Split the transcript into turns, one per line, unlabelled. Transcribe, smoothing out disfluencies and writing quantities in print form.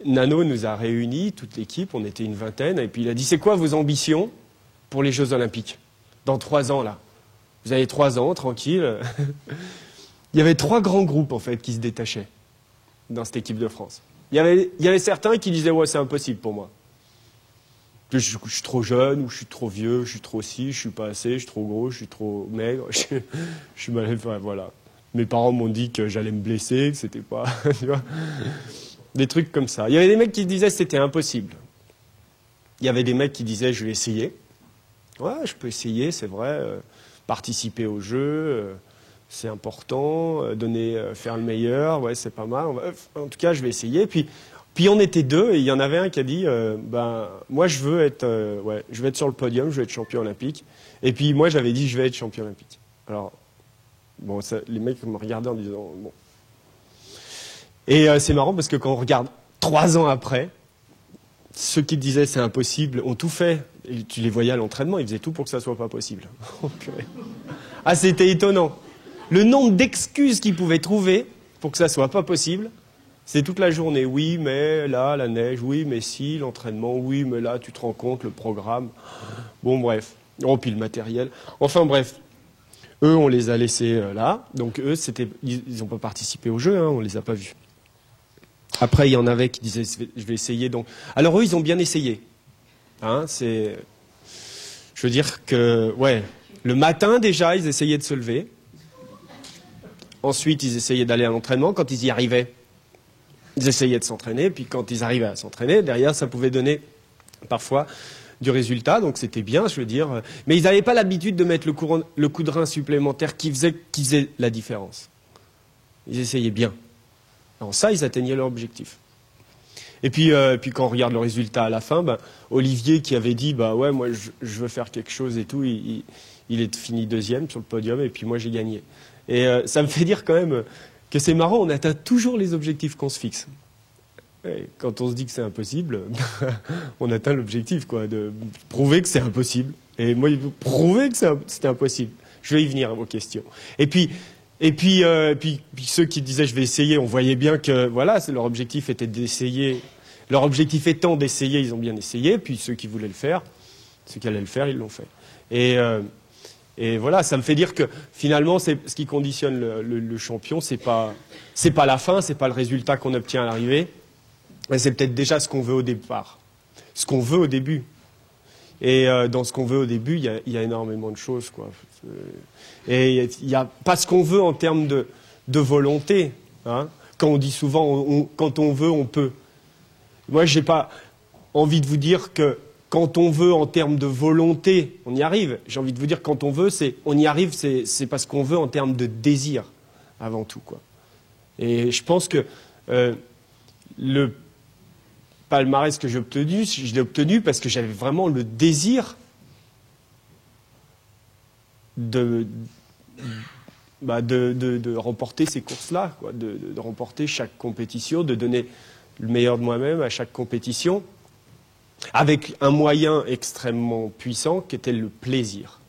Nano nous a réunis, toute l'équipe, on était une vingtaine, et puis il a dit, c'est quoi vos ambitions pour les Jeux Olympiques? Dans 3 ans, là. Vous avez 3 ans, tranquille. Il y avait 3 grands groupes, en fait, qui se détachaient dans cette équipe de France. Il y avait certains qui disaient, ouais, c'est impossible pour moi. Je suis trop jeune, ou je suis trop vieux, je suis trop ci, je suis pas assez, je suis trop gros, je suis trop maigre, je suis mal, enfin, voilà. Mes parents m'ont dit que j'allais me blesser, que c'était pas, tu vois, des trucs comme ça. Il y avait des mecs qui disaient que c'était impossible. Il y avait des mecs qui disaient, je vais essayer. Ouais, je peux essayer, c'est vrai. Participer au jeu, c'est important. Faire le meilleur, ouais, c'est pas mal. En tout cas, je vais essayer. Puis on était 2 et il y en avait un qui a dit, moi je veux être sur le podium, je veux être champion olympique. Et puis moi j'avais dit, je vais être champion olympique. Alors, bon, les mecs me regardaient en disant, bon. Et c'est marrant parce que quand on regarde 3 ans après, ceux qui disaient c'est impossible ont tout fait. Et tu les voyais à l'entraînement, ils faisaient tout pour que ça soit pas possible. Ah, c'était étonnant. Le nombre d'excuses qu'ils pouvaient trouver pour que ça soit pas possible, c'est toute la journée. Oui, mais là, la neige, oui, mais si, l'entraînement, oui, mais là, tu te rends compte, le programme. Bon, bref. Oh, puis le matériel. Enfin, bref. Eux, on les a laissés là. Donc, eux, ils n'ont pas participé au jeu, hein, on les a pas vus. Après, il y en avait qui disaient, je vais essayer. Donc, alors, eux, ils ont bien essayé. Hein, je veux dire que, ouais, le matin, déjà, ils essayaient de se lever. Ensuite, ils essayaient d'aller à l'entraînement. Quand ils y arrivaient, ils essayaient de s'entraîner. Puis quand ils arrivaient à s'entraîner, derrière, ça pouvait donner parfois du résultat. Donc c'était bien, je veux dire. Mais ils n'avaient pas l'habitude de mettre le coup de rein supplémentaire qui faisait la différence. Ils essayaient bien. En ça, ils atteignaient leur objectif. Et puis quand on regarde le résultat à la fin, Olivier qui avait dit, ouais, moi je veux faire quelque chose et tout, il est fini 2e sur le podium et puis moi j'ai gagné. Et ça me fait dire quand même que c'est marrant, on atteint toujours les objectifs qu'on se fixe. Et quand on se dit que c'est impossible, on atteint l'objectif, quoi, de prouver que c'est impossible. Et moi, il faut prouver que c'était impossible. Je vais y venir à vos questions. Et puis ceux qui disaient je vais essayer, on voyait bien que voilà, leur objectif était d'essayer. Leur objectif étant d'essayer, ils ont bien essayé. Puis ceux qui voulaient le faire, ceux qui allaient le faire, ils l'ont fait. Et voilà, ça me fait dire que finalement, ce qui conditionne le champion, c'est pas la fin, c'est pas le résultat qu'on obtient à l'arrivée, mais c'est peut-être déjà ce qu'on veut au départ, ce qu'on veut au début. Et dans ce qu'on veut au début, il y a énormément de choses, quoi. Et il n'y a pas ce qu'on veut en termes de volonté. Hein. Quand on dit souvent, quand on veut, on peut. Moi, je n'ai pas envie de vous dire que quand on veut en termes de volonté, on y arrive. J'ai envie de vous dire quand on veut, on y arrive, c'est parce qu'on veut en termes de désir, avant tout, quoi. Et je pense que le palmarès que j'ai obtenu, je l'ai obtenu parce que j'avais vraiment le désir de remporter ces courses-là, quoi, de remporter chaque compétition, de donner le meilleur de moi-même à chaque compétition, avec un moyen extrêmement puissant qui était le plaisir.